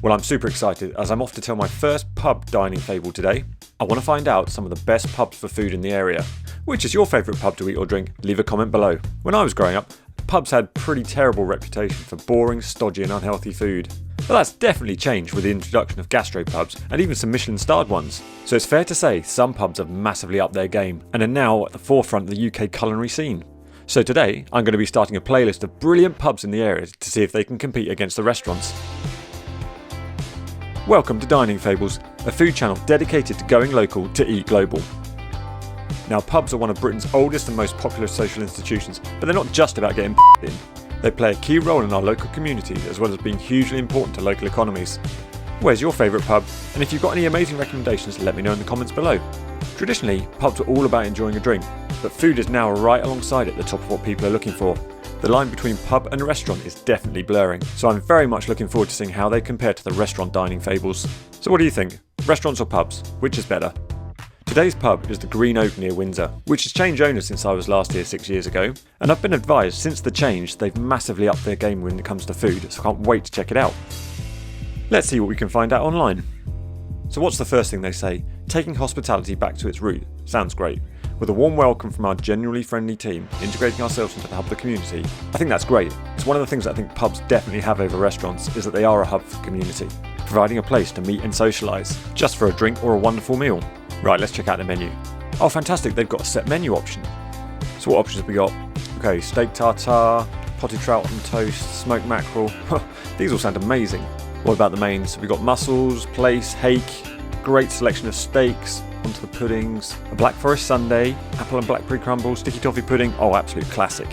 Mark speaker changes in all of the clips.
Speaker 1: Well, I'm super excited as I'm off to tell my first pub dining fable today. I want to find out some of the best pubs for food in the area. Which is your favourite pub to eat or drink? Leave a comment below. When I was growing up, pubs had pretty terrible reputation for boring, stodgy and unhealthy food. But that's definitely changed with the introduction of gastropubs and even some Michelin-starred ones. So it's fair to say some pubs have massively upped their game and are now at the forefront of the UK culinary scene. So today, I'm going to be starting a playlist of brilliant pubs in the area to see if they can compete against the restaurants. Welcome to Dining Fables, a food channel dedicated to going local to eat global. Now, pubs are one of Britain's oldest and most popular social institutions, but they're not just about getting in. They play a key role in our local communities as well as being hugely important to local economies. Where's your favourite pub? And if you've got any amazing recommendations, let me know in the comments below. Traditionally, pubs were all about enjoying a drink, but food is now right alongside it at the top of what people are looking for. The line between pub and restaurant is definitely blurring, so I'm very much looking forward to seeing how they compare to the restaurant dining fables. So what do you think? Restaurants or pubs? Which is better? Today's pub is the Greene Oak near Windsor, which has changed owners since I was last here 6 years ago, and I've been advised since the change they've massively upped their game when it comes to food, so I can't wait to check it out. Let's see what we can find out online. So what's the first thing they say? Taking hospitality back to its root. Sounds great. With a warm welcome from our genuinely friendly team, integrating ourselves into the hub of the community. I think that's great. It's one of the things that I think pubs definitely have over restaurants is that they are a hub for community, providing a place to meet and socialise, just for a drink or a wonderful meal. Right, let's check out the menu. Oh, fantastic, they've got a set menu option. So what options have we got? Okay, steak tartare, potted trout on toast, smoked mackerel. These all sound amazing. What about the mains? We've got mussels, plaice, hake, great selection of steaks, onto the puddings, a black forest sundae, apple and blackberry crumble, sticky toffee pudding. Oh, absolute classic.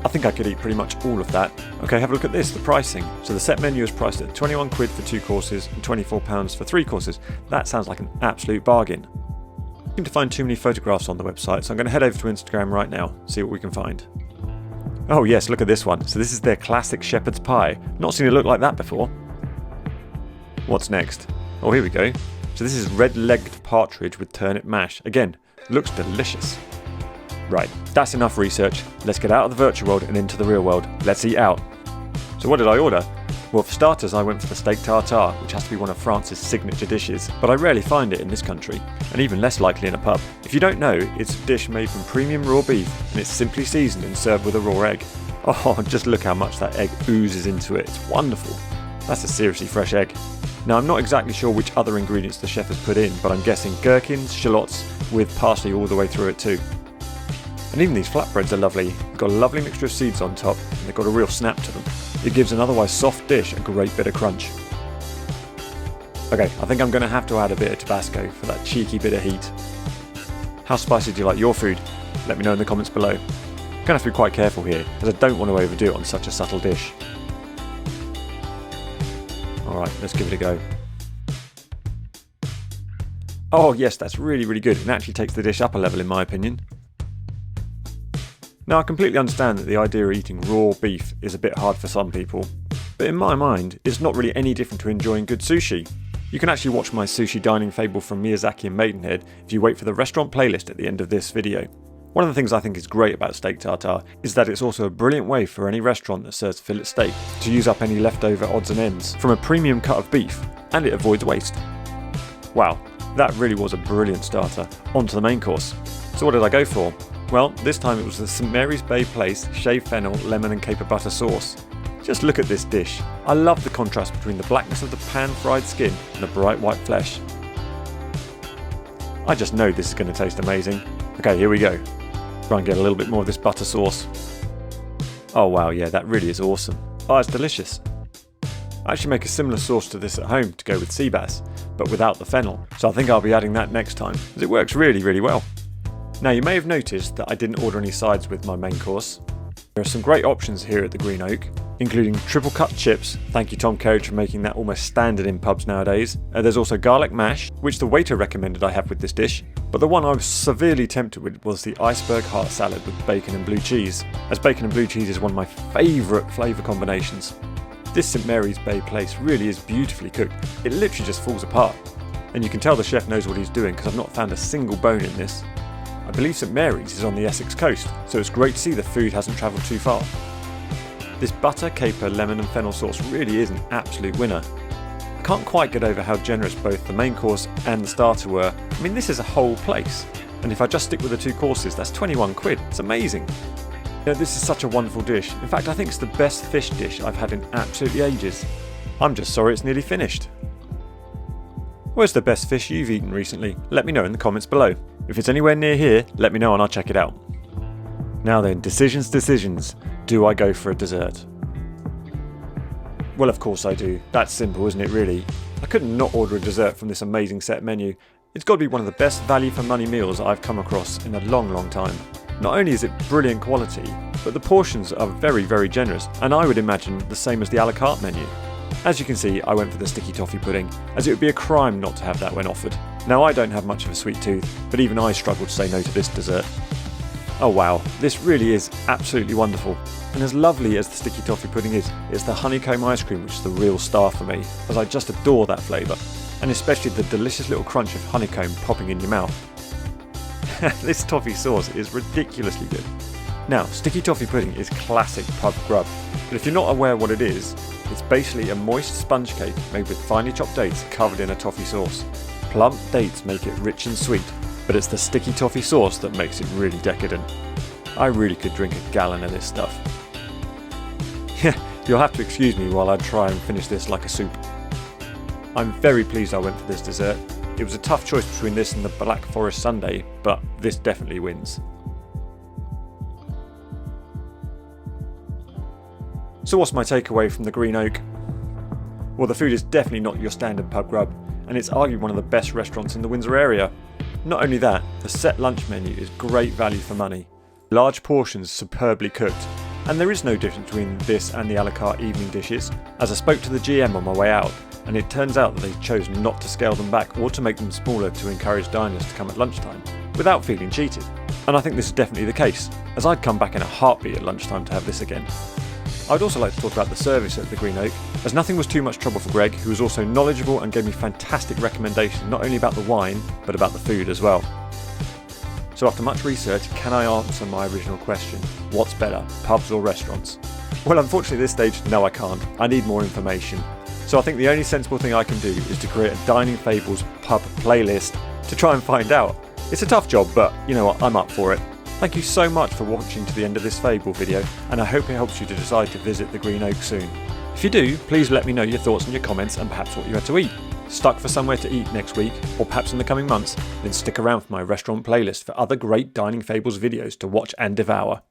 Speaker 1: I think I could eat pretty much all of that. Okay, have a look at this, the pricing. So the set menu is priced at 21 quid for 2 courses and £24 for 3 courses. That sounds like an absolute bargain. I don't seem to find too many photographs on the website, so I'm going to head over to Instagram right now, see what we can find. Oh yes, look at this one. So this is their classic shepherd's pie. Not seen it look like that before. What's next? Oh, here we go. So this is red-legged partridge with turnip mash. Again, looks delicious. Right, that's enough research. Let's get out of the virtual world and into the real world. Let's eat out. So what did I order? Well, for starters, I went for the steak tartare, which has to be one of France's signature dishes, but I rarely find it in this country, and even less likely in a pub. If you don't know, it's a dish made from premium raw beef, and it's simply seasoned and served with a raw egg. Oh, just look how much that egg oozes into it. It's wonderful. That's a seriously fresh egg. Now, I'm not exactly sure which other ingredients the chef has put in, but I'm guessing gherkins, shallots, with parsley all the way through it too. And even these flatbreads are lovely. They've got a lovely mixture of seeds on top, and they've got a real snap to them. It gives an otherwise soft dish a great bit of crunch. Okay, I think I'm going to have to add a bit of Tabasco for that cheeky bit of heat. How spicy do you like your food? Let me know in the comments below. I'm going to have to be quite careful here, as I don't want to overdo it on such a subtle dish. Alright, let's give it a go. Oh yes, that's really, really good. It actually takes the dish up a level in my opinion. Now, I completely understand that the idea of eating raw beef is a bit hard for some people, but in my mind, it's not really any different to enjoying good sushi. You can actually watch my sushi dining fable from Miyazaki and Maidenhead if you wait for the restaurant playlist at the end of this video. One of the things I think is great about steak tartare is that it's also a brilliant way for any restaurant that serves fillet steak to use up any leftover odds and ends from a premium cut of beef, and it avoids waste. Wow, that really was a brilliant starter. On to the main course. So what did I go for? Well, this time it was the St Mary's Bay Plaice shaved fennel, lemon and caper butter sauce. Just look at this dish. I love the contrast between the blackness of the pan-fried skin and the bright white flesh. I just know this is going to taste amazing. Okay, here we go. Try and get a little bit more of this butter sauce. Oh wow, yeah, that really is awesome. Oh, it's delicious. I actually make a similar sauce to this at home to go with sea bass, but without the fennel, so I think I'll be adding that next time, as it works really, really well. Now, you may have noticed that I didn't order any sides with my main course. There are some great options here at the Greene Oak, including triple cut chips. Thank you Tom Kerridge for making that almost standard in pubs nowadays. There's also garlic mash, which the waiter recommended I have with this dish, but the one I was severely tempted with was the iceberg heart salad with bacon and blue cheese, as bacon and blue cheese is one of my favourite flavour combinations. This St Mary's Bay Plaice really is beautifully cooked. It literally just falls apart, and you can tell the chef knows what he's doing because I've not found a single bone in this. I believe St Mary's is on the Essex coast, so it's great to see the food hasn't travelled too far. This butter, caper, lemon and fennel sauce really is an absolute winner. I can't quite get over how generous both the main course and the starter were. I mean, this is a whole Plaice, and if I just stick with the 2 courses, that's 21 quid. It's amazing. You know, this is such a wonderful dish. In fact, I think it's the best fish dish I've had in absolutely ages. I'm just sorry it's nearly finished. Where's the best fish you've eaten recently? Let me know in the comments below. If it's anywhere near here, let me know and I'll check it out. Now then, decisions. Do I go for a dessert? Well, of course I do. That's simple, isn't it, really? I couldn't not order a dessert from this amazing set menu. It's got to be one of the best value for money meals I've come across in a long time. Not only is it brilliant quality, but the portions are very generous, and I would imagine the same as the a la carte menu. As you can see, I went for the sticky toffee pudding, as it would be a crime not to have that when offered. Now, I don't have much of a sweet tooth, but even I struggle to say no to this dessert. Oh wow, this really is absolutely wonderful. And as lovely as the sticky toffee pudding is, it's the honeycomb ice cream which is the real star for me, as I just adore that flavour, and especially the delicious little crunch of honeycomb popping in your mouth. This toffee sauce is ridiculously good. Now, sticky toffee pudding is classic pub grub, but if you're not aware what it is, it's basically a moist sponge cake made with finely chopped dates covered in a toffee sauce. Plump dates make it rich and sweet, but it's the sticky toffee sauce that makes it really decadent. I really could drink a gallon of this stuff. You'll have to excuse me while I try and finish this like a soup. I'm very pleased I went for this dessert. It was a tough choice between this and the Black Forest Sundae, but this definitely wins. So what's my takeaway from the Green Oak? Well, the food is definitely not your standard pub grub, and it's arguably one of the best restaurants in the Windsor area. Not only that, the set lunch menu is great value for money. Large portions superbly cooked, and there is no difference between this and the a la carte evening dishes, as I spoke to the GM on my way out, and it turns out that they chose not to scale them back or to make them smaller to encourage diners to come at lunchtime, without feeling cheated. And I think this is definitely the case, as I'd come back in a heartbeat at lunchtime to have this again. I'd also like to talk about the service at the Green Oak, as nothing was too much trouble for Greg, who was also knowledgeable and gave me fantastic recommendations not only about the wine, but about the food as well. So after much research, can I answer my original question? What's better, pubs or restaurants? Well, unfortunately at this stage, no I can't. I need more information. So I think the only sensible thing I can do is to create a Dining Fables pub playlist to try and find out. It's a tough job, but you know what, I'm up for it. Thank you so much for watching to the end of this Fable video, and I hope it helps you to decide to visit the Green Oak soon. If you do, please let me know your thoughts in your comments and perhaps what you had to eat. Stuck for somewhere to eat next week, or perhaps in the coming months, then stick around for my restaurant playlist for other great Dining Fables videos to watch and devour.